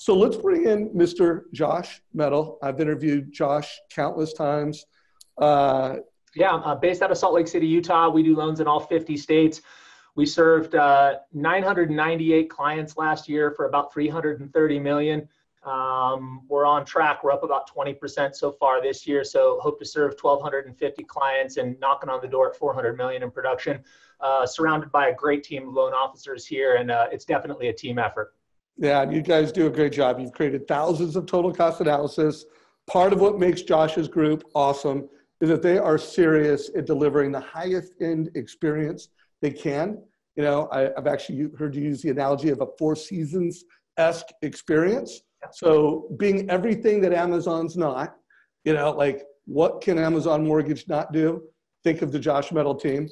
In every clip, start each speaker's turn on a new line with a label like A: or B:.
A: So let's bring in Mr. Josh Mettle. I've interviewed Josh countless times.
B: Yeah, I'm based out of Salt Lake City, Utah. We do loans in all 50 states. We served 998 clients last year for about $330 million. We're on track. We're up about 20% so far this year. So hope to serve 1,250 clients and knocking on the door at $400 million in production. Surrounded by a great team of loan officers here, and it's definitely a team effort.
A: Yeah, you guys do a great job. You've created thousands of total cost analysis. Part of what makes Josh's group awesome is that they are serious at delivering the highest end experience they can. You know, I've actually heard you use the analogy of a Four Seasons-esque experience. Yeah. So being everything that Amazon's not, you know, like what can Amazon Mortgage not do? Think of the Josh Mettle team.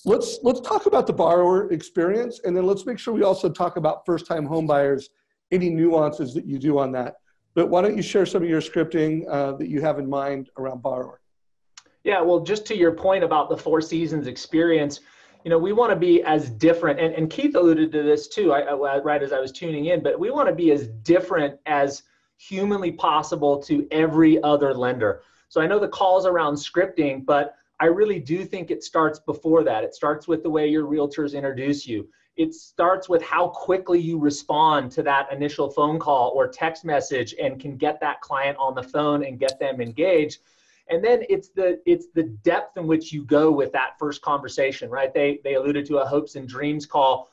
A: Let's talk about the borrower experience, and then let's make sure we also talk about first-time home buyers, any nuances that you do on that. But why don't you share some of your scripting that you have in mind around borrower?
B: Yeah, well, just to your point about the Four Seasons experience, you know, we want to be as different, and Keith alluded to this too, right as I was tuning in, but we want to be as different as humanly possible to every other lender. So I know the call's around scripting, but I really do think it starts before that. It starts with the way your realtors introduce you. It starts with how quickly you respond to that initial phone call or text message and can get that client on the phone and get them engaged. And then it's the depth in which you go with that first conversation, right? They alluded to a hopes and dreams call.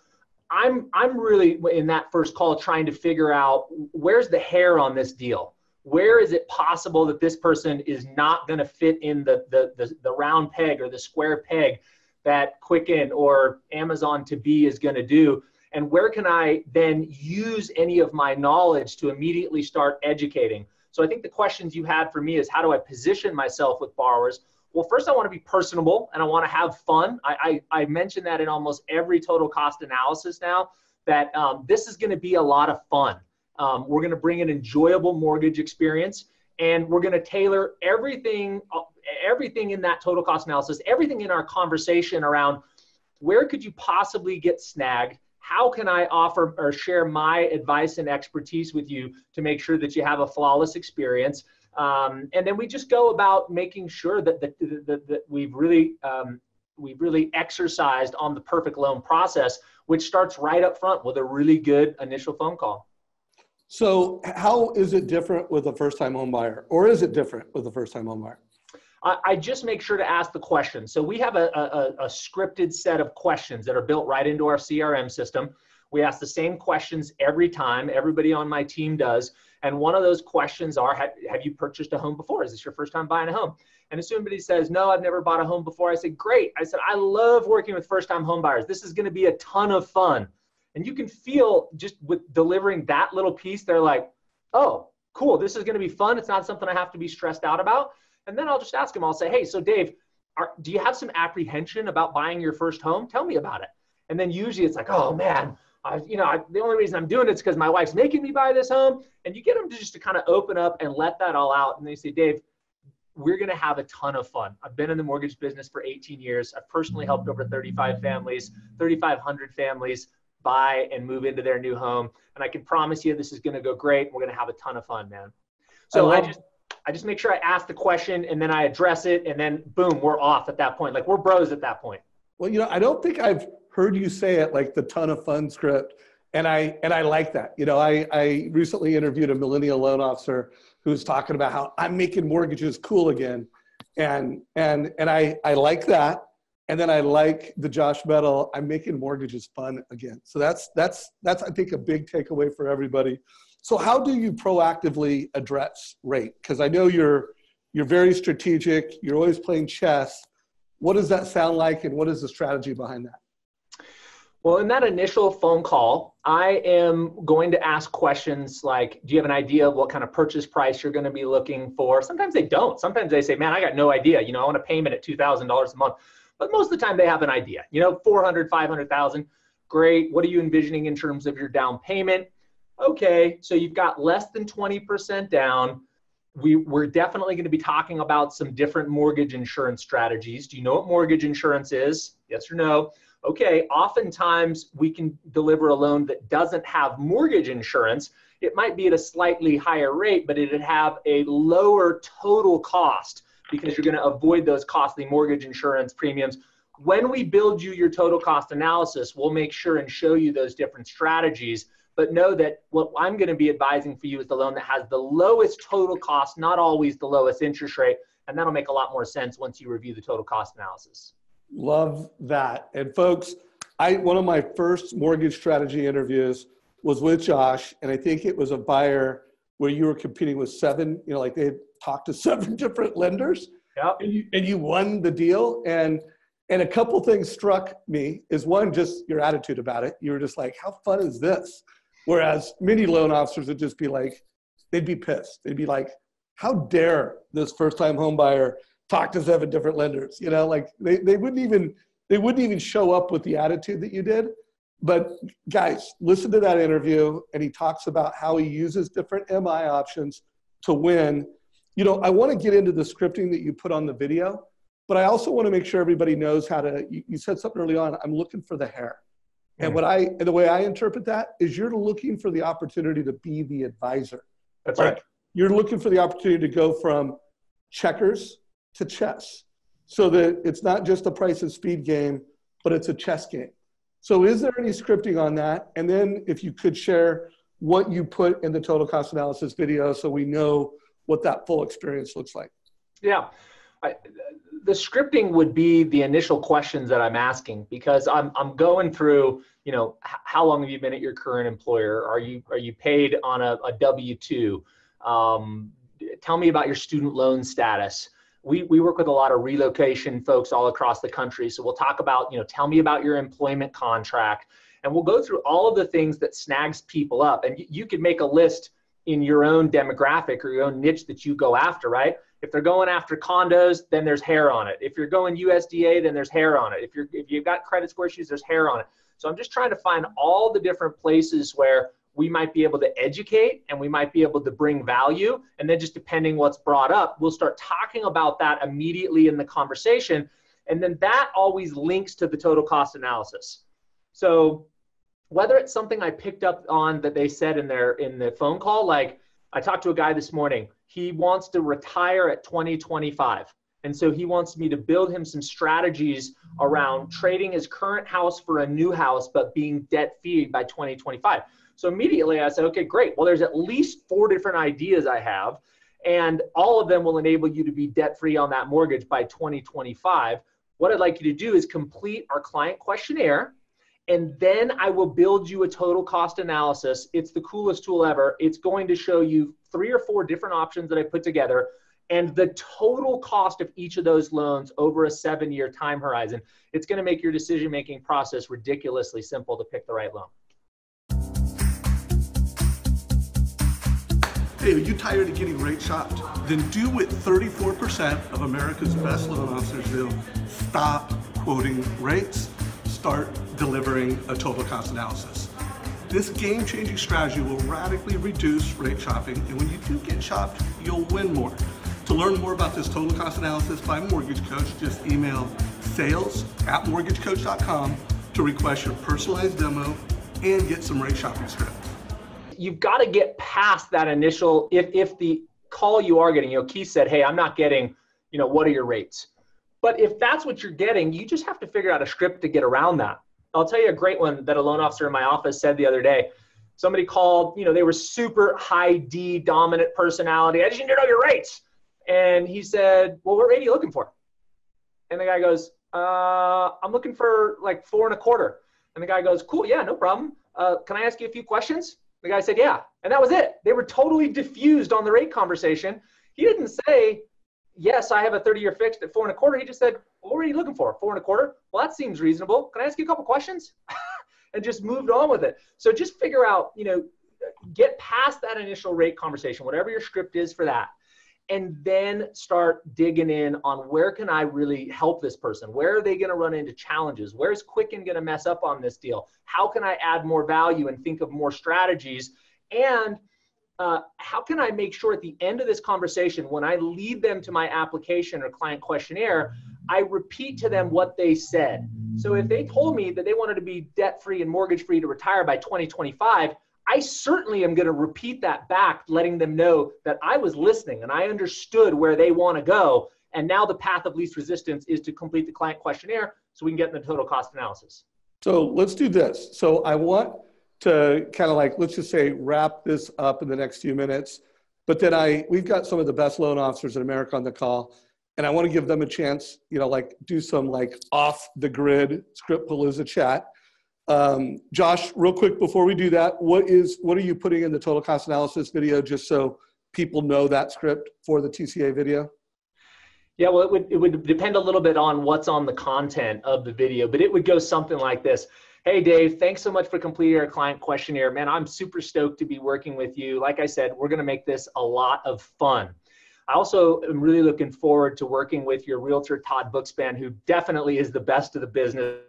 B: I'm really in that first call trying to figure out where's the hair on this deal. Where is it possible that this person is not going to fit in the round peg or the square peg that Quicken or Amazon to be is going to do? And where can I then use any of my knowledge to immediately start educating? So I think the questions you had for me is, how do I position myself with borrowers? Well, first I want to be personable and I want to have fun. I mentioned that in almost every total cost analysis now, that this is going to be a lot of fun. We're going to bring an enjoyable mortgage experience, and we're going to tailor everything in that total cost analysis, everything in our conversation around where could you possibly get snagged? How can I offer or share my advice and expertise with you to make sure that you have a flawless experience? And then we just go about making sure that we've really exercised on the perfect loan process, which starts right up front with a really good initial phone call.
A: So how is it different with a first-time home buyer, or is it different with a first-time home buyer?
B: I just make sure to ask the question. So we have a scripted set of questions that are built right into our CRM system. We ask the same questions every time. Everybody on my team does. And one of those questions are, have you purchased a home before? Is this your first time buying a home? And as somebody says, no, I've never bought a home before, I say, great. I said, I love working with first-time home buyers. This is going to be a ton of fun. And you can feel just with delivering that little piece, they're like, oh, cool, this is going to be fun. It's not something I have to be stressed out about. And then I'll just ask them, I'll say, hey, so Dave, do you have some apprehension about buying your first home? Tell me about it. And then usually it's like, oh man, the only reason I'm doing it is because my wife's making me buy this home. And you get them to kind of open up and let that all out. And they say, Dave, we're going to have a ton of fun. I've been in the mortgage business for 18 years. I've personally helped over 3,500 families buy and move into their new home. And I can promise you this is going to go great. We're going to have a ton of fun, man. So I just make sure I ask the question and then I address it, and then boom, we're off at that point. Like, we're bros at that point.
A: Well, you know, I don't think I've heard you say it like the ton of fun script. And I like that. You know, I recently interviewed a millennial loan officer who's talking about how I'm making mortgages cool again. And I like that. And then I like the Josh Mettle, I'm making mortgages fun again. So that's I think a big takeaway for everybody. So how do you proactively address rate? Because I know you're very strategic. You're always playing chess. What does that sound like, and what is the strategy behind that?
B: Well, in that initial phone call, I am going to ask questions like, do you have an idea of what kind of purchase price you're going to be looking for? Sometimes they don't. Sometimes they say, man, I got no idea. You know, I want a payment at $2,000 a month. But most of the time they have an idea. You know, 400, 500,000. Great. What are you envisioning in terms of your down payment? Okay, so you've got less than 20% down. We're definitely going to be talking about some different mortgage insurance strategies. Do you know what mortgage insurance is? Yes or no? Okay, oftentimes we can deliver a loan that doesn't have mortgage insurance. it might be at a slightly higher rate, but it'd have a lower total cost because you're going to avoid those costly mortgage insurance premiums. When we build you your total cost analysis, we'll make sure and show you those different strategies. But know that what I'm going to be advising for you is the loan that has the lowest total cost, not always the lowest interest rate. And that'll make a lot more sense once you review the total cost analysis. Love that. And folks, one of my first mortgage strategy interviews was with Josh. And I think it was a buyer where you were competing with 7, like they had talked to 7 different lenders. Yep. And you won the deal. And a couple things struck me is one, just your attitude about it. You were just like, how fun is this? Whereas many loan officers would just be like, they'd be pissed. They'd be like, how dare this first-time home buyer talk to 7 different lenders? Like they wouldn't even show up with the attitude that you did. But guys, listen to that interview, and he talks about how he uses different MI options to win. I want to get into the scripting that you put on the video, but I also want to make sure everybody knows how to, you said something early on, I'm looking for the hair. And the way I interpret that is you're looking for the opportunity to be the advisor. That's right. You're looking for the opportunity to go from checkers to chess, so that it's not just a price and speed game, but it's a chess game. So is there any scripting on that? And then if you could share what you put in the total cost analysis video so we know what that full experience looks like. Yeah. The scripting would be the initial questions that I'm asking, because I'm going through, how long have you been at your current employer? Are you paid on a W-2? Tell me about your student loan status. We work with a lot of relocation folks all across the country. So we'll talk about, tell me about your employment contract. And we'll go through all of the things that snags people up. And you could make a list in your own demographic or your own niche that you go after, right? If they're going after condos, then there's hair on it. If you're going USDA, then there's hair on it. If you've got credit score issues, there's hair on it. So I'm just trying to find all the different places where we might be able to educate and we might be able to bring value. And then just depending what's brought up, we'll start talking about that immediately in the conversation. And then that always links to the total cost analysis. So whether it's something I picked up on that they said in the phone call, like I talked to a guy this morning, he wants to retire at 2025. And so he wants me to build him some strategies around trading his current house for a new house, but being debt-free by 2025. So immediately I said, okay, great. Well, there's at least 4 different ideas I have, and all of them will enable you to be debt-free on that mortgage by 2025. What I'd like you to do is complete our client questionnaire, and then I will build you a total cost analysis. It's the coolest tool ever. It's going to show you 3 or 4 different options that I put together and the total cost of each of those loans over a 7-year time horizon. It's going to make your decision-making process ridiculously simple to pick the right loan. Hey, are you tired of getting rate shopped? Then do what 34% of America's best loan officers do. Stop quoting rates. Start delivering a total cost analysis. This game-changing strategy will radically reduce rate shopping, and when you do get shopped, you'll win more. To learn more about this total cost analysis by Mortgage Coach, just email sales@mortgagecoach.com to request your personalized demo and get some rate shopping script. You've got to get past that initial, if the call you are getting, Keith said, hey, I'm not getting, what are your rates? But if that's what you're getting, you just have to figure out a script to get around that. I'll tell you a great one that a loan officer in my office said the other day. Somebody called, they were super high D dominant personality. I just need to know your rates. And he said, well, what rate are you looking for? And the guy goes, I'm looking for like 4.25. And the guy goes, cool, yeah, no problem. Can I ask you a few questions? The guy said, yeah. And that was it. They were totally diffused on the rate conversation. He didn't say, yes, I have a 30-year fixed at 4.25. He just said, well, what are you looking for? 4.25? Well, that seems reasonable. Can I ask you a couple questions? And just moved on with it. So just figure out, get past that initial rate conversation, whatever your script is for that. And then start digging in on where can I really help this person? Where are they going to run into challenges? Where's Quicken going to mess up on this deal? How can I add more value and think of more strategies? And how can I make sure at the end of this conversation, when I lead them to my application or client questionnaire, I repeat to them what they said. So if they told me that they wanted to be debt-free and mortgage-free to retire by 2025, I certainly am going to repeat that back, letting them know that I was listening and I understood where they want to go. And now the path of least resistance is to complete the client questionnaire so we can get in the total cost analysis.
A: So let's do this. So I want to kind of like, let's just say, wrap this up in the next few minutes. But then we've got some of the best loan officers in America on the call. And I want to give them a chance, like do some like off the grid SCRIPT-PALOOZA chat. Josh, real quick before we do that, what are you putting in the total cost analysis video just so people know that script for the TCA video?
B: Yeah, well, it would depend a little bit on what's on the content of the video, but it would go something like this. Hey, Dave, thanks so much for completing our client questionnaire. Man, I'm super stoked to be working with you. Like I said, we're going to make this a lot of fun. I also am really looking forward to working with your realtor, Todd Bookspan, who definitely is the best of the business.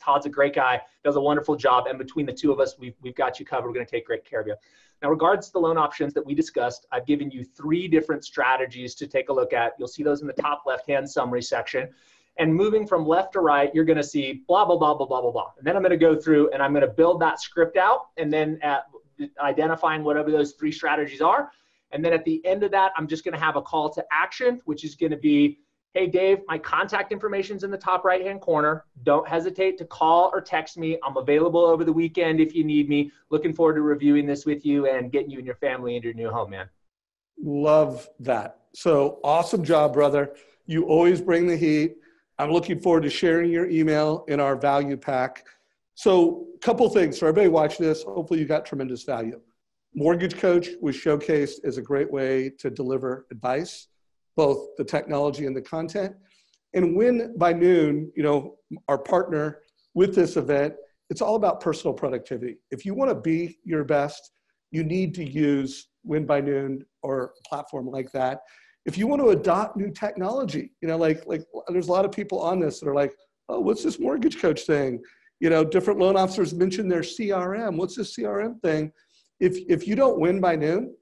B: Todd's a great guy, does a wonderful job, and between the two of us, we've got you covered. We're going to take great care of you. Now, regards to the loan options that we discussed, I've given you 3 different strategies to take a look at. You'll see those in the top left-hand summary section. And moving from left to right, you're going to see blah, blah, blah, blah, blah, blah, blah. And then I'm going to go through and I'm going to build that script out, and then identifying whatever those 3 strategies are. And then at the end of that, I'm just going to have a call to action, which is going to be, hey, Dave, my contact information's in the top right-hand corner. Don't hesitate to call or text me. I'm available over the weekend if you need me. Looking forward to reviewing this with you and getting you and your family into your new home, man.
A: Love that. So awesome job, brother. You always bring the heat. I'm looking forward to sharing your email in our value pack. So a couple things for everybody watching this. Hopefully you got tremendous value. Mortgage Coach was showcased as a great way to deliver advice, both the technology and the content. And Win by Noon, our partner with this event, it's all about personal productivity. If you want to be your best, you need to use Win by Noon or a platform like that. If you want to adopt new technology, like there's a lot of people on this that are like, oh, what's this Mortgage Coach thing? Different loan officers mention their CRM. What's this CRM thing? If you don't win by noon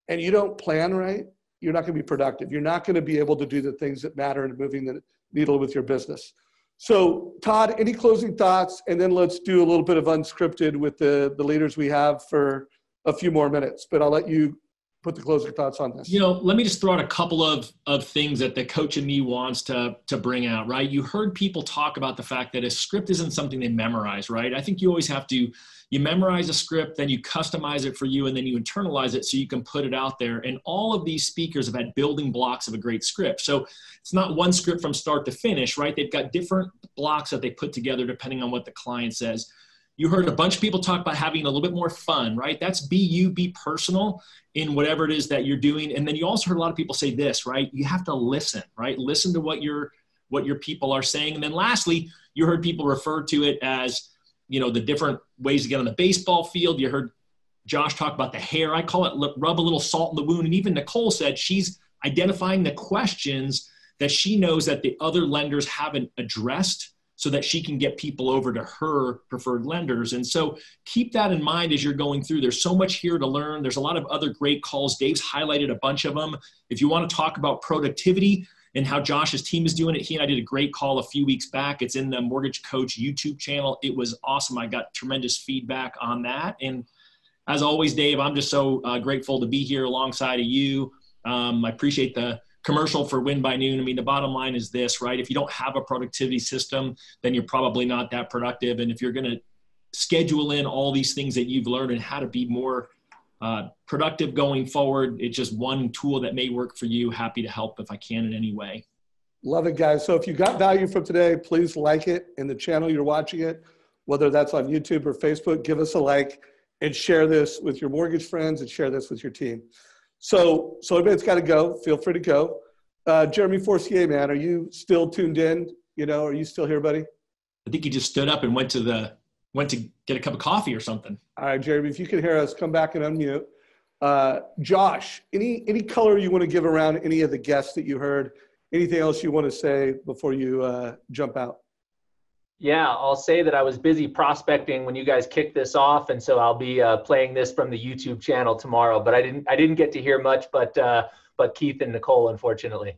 A: and you don't plan right, you're not going to be productive. You're not going to be able to do the things that matter in moving the needle with your business. So Todd, any closing thoughts? And then let's do a little bit of unscripted with the leaders we have for a few more minutes, but I'll let you put the closing thoughts on this.
C: Let me just throw out a couple of things that the coach in me wants to bring out, right? You heard people talk about the fact that a script isn't something they memorize, right? I think you always have to, you memorize a script, then you customize it for you, and then you internalize it so you can put it out there. And all of these speakers have had building blocks of a great script. So it's not one script from start to finish, right? They've got different blocks that they put together depending on what the client says. You heard a bunch of people talk about having a little bit more fun, right? That's be you, be personal in whatever it is that you're doing. And then you also heard a lot of people say this, right? You have to listen, right? Listen to what your people are saying. And then lastly, you heard people refer to it as, the different ways to get on the baseball field. You heard Josh talk about the hair. I call it rub a little salt in the wound. And even Nicole said she's identifying the questions that she knows that the other lenders haven't addressed, so that she can get people over to her preferred lenders. And so keep that in mind as you're going through. There's so much here to learn. There's a lot of other great calls. Dave's highlighted a bunch of them. If you want to talk about productivity and how Josh's team is doing it, he and I did a great call a few weeks back. It's in the Mortgage Coach YouTube channel. It was awesome. I got tremendous feedback on that. And as always, Dave, I'm just so grateful to be here alongside of you. I appreciate the commercial for Win by Noon. I mean, the bottom line is this, right? If you don't have a productivity system, then you're probably not that productive. And if you're going to schedule in all these things that you've learned and how to be more productive going forward, it's just one tool that may work for you. Happy to help if I can in any way.
A: Love it, guys. So if you got value from today, please like it in the channel you're watching it, whether that's on YouTube or Facebook. Give us a like and share this with your mortgage friends and share this with your team. So everybody's got to go. Feel free to go. Jeremy Forcier, man, are you still tuned in? Are you still here, buddy?
C: I think he just stood up and went to get a cup of coffee or something.
A: All right, Jeremy, if you can hear us, come back and unmute. Josh, any color you want to give around any of the guests that you heard? Anything else you want to say before you jump out?
B: Yeah, I'll say that I was busy prospecting when you guys kicked this off, and so I'll be playing this from the YouTube channel tomorrow. But I didn't get to hear much, but Keith and Nicole, unfortunately.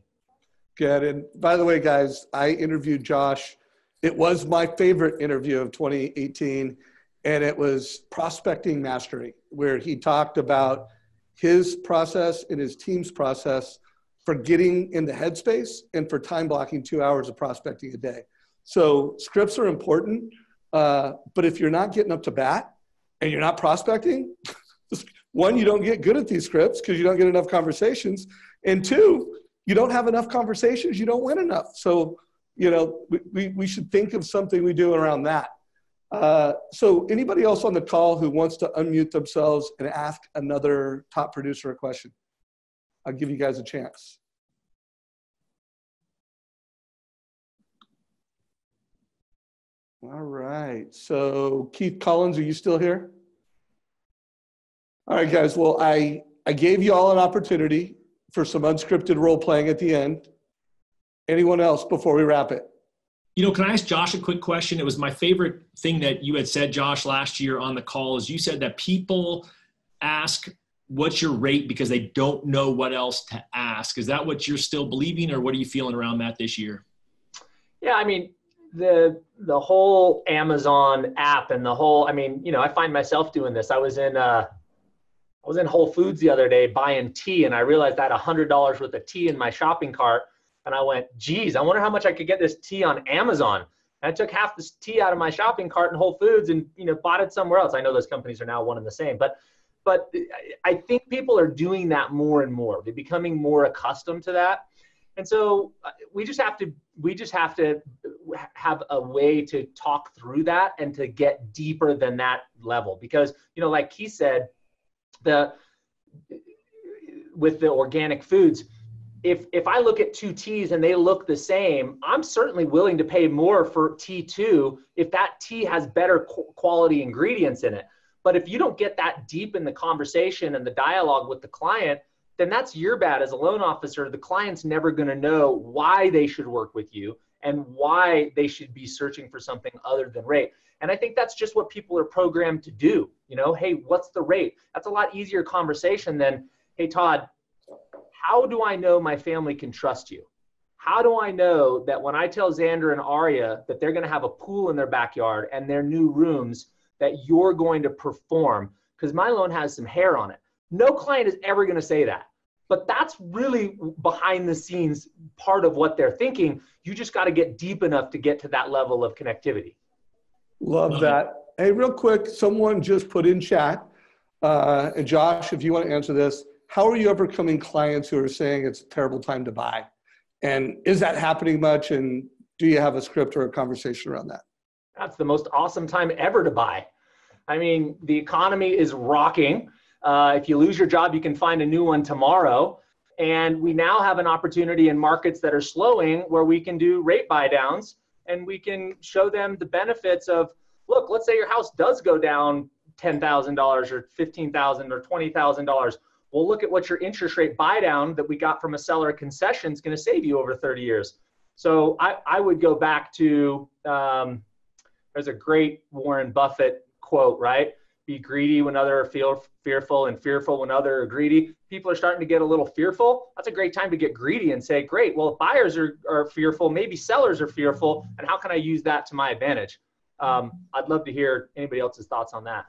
A: Good. And by the way, guys, I interviewed Josh. It was my favorite interview of 2018, and it was prospecting mastery, where he talked about his process and his team's process for getting in the headspace and for time blocking 2 hours of prospecting a day. So scripts are important, but if you're not getting up to bat and you're not prospecting, one, you don't get good at these scripts because you don't get enough conversations, and two, you don't have enough conversations, you don't win enough. So, you know, we should think of something we do around that. So anybody else on the call who wants to unmute themselves and ask another top producer a question? I'll give you guys a chance. All right, so Keith Collins, are you still here? All right, guys, well, I gave you all an opportunity for some unscripted role playing at the end. Anyone else before we wrap it?
C: You know, can I ask Josh a quick question? It was my favorite thing that you had said, Josh, last year on the call, is you said that people ask, what's your rate, because they don't know what else to ask. Is that what you're still believing, or what are you feeling around that this year?
B: Yeah, I mean, the whole Amazon app and the whole, I mean, you know, I find myself doing this. I was in Whole Foods the other day buying tea, and I realized I had $100 worth of tea in my shopping cart. And I went, geez, I wonder how much I could get this tea on Amazon. And I took half this tea out of my shopping cart in Whole Foods and, you know, bought it somewhere else. I know those companies are now one and the same, but I think people are doing that more and more. They're becoming more accustomed to that. And so we just have to have a way to talk through that and to get deeper than that level. Because, you know, like he said, with the organic foods, if I look at two teas and they look the same, I'm certainly willing to pay more for tea two if that tea has better quality ingredients in it. But if you don't get that deep in the conversation and the dialogue with the client, then that's your bad as a loan officer. The client's never going to know why they should work with you and why they should be searching for something other than rate. And I think that's just what people are programmed to do. You know, hey, what's the rate? That's a lot easier conversation than, hey, Todd, how do I know my family can trust you? How do I know that when I tell Xander and Arya that they're going to have a pool in their backyard and their new rooms, that you're going to perform? Because my loan has some hair on it. No client is ever going to say that. But that's really behind the scenes part of what they're thinking. You just got to get deep enough to get to that level of connectivity.
A: Love that. Hey, real quick, someone just put in chat, and Josh, if you want to answer this, how are you overcoming clients who are saying it's a terrible time to buy? And is that happening much? And do you have a script or a conversation around that?
B: That's the most awesome time ever to buy. I mean, the economy is rocking. If you lose your job, you can find a new one tomorrow. And we now have an opportunity in markets that are slowing where we can do rate buy downs, and we can show them the benefits of, look, let's say your house does go down $10,000 or $15,000 or $20,000. Well, look at what your interest rate buy down that we got from a seller concession is going to save you over 30 years. So I would go back to, there's a great Warren Buffett quote, right? Be greedy when others are fearful, and fearful when others are greedy. People are starting to get a little fearful. That's a great time to get greedy and say, great, well, if buyers are fearful, maybe sellers are fearful, and how can I use that to my advantage? I'd love to hear anybody else's thoughts on that.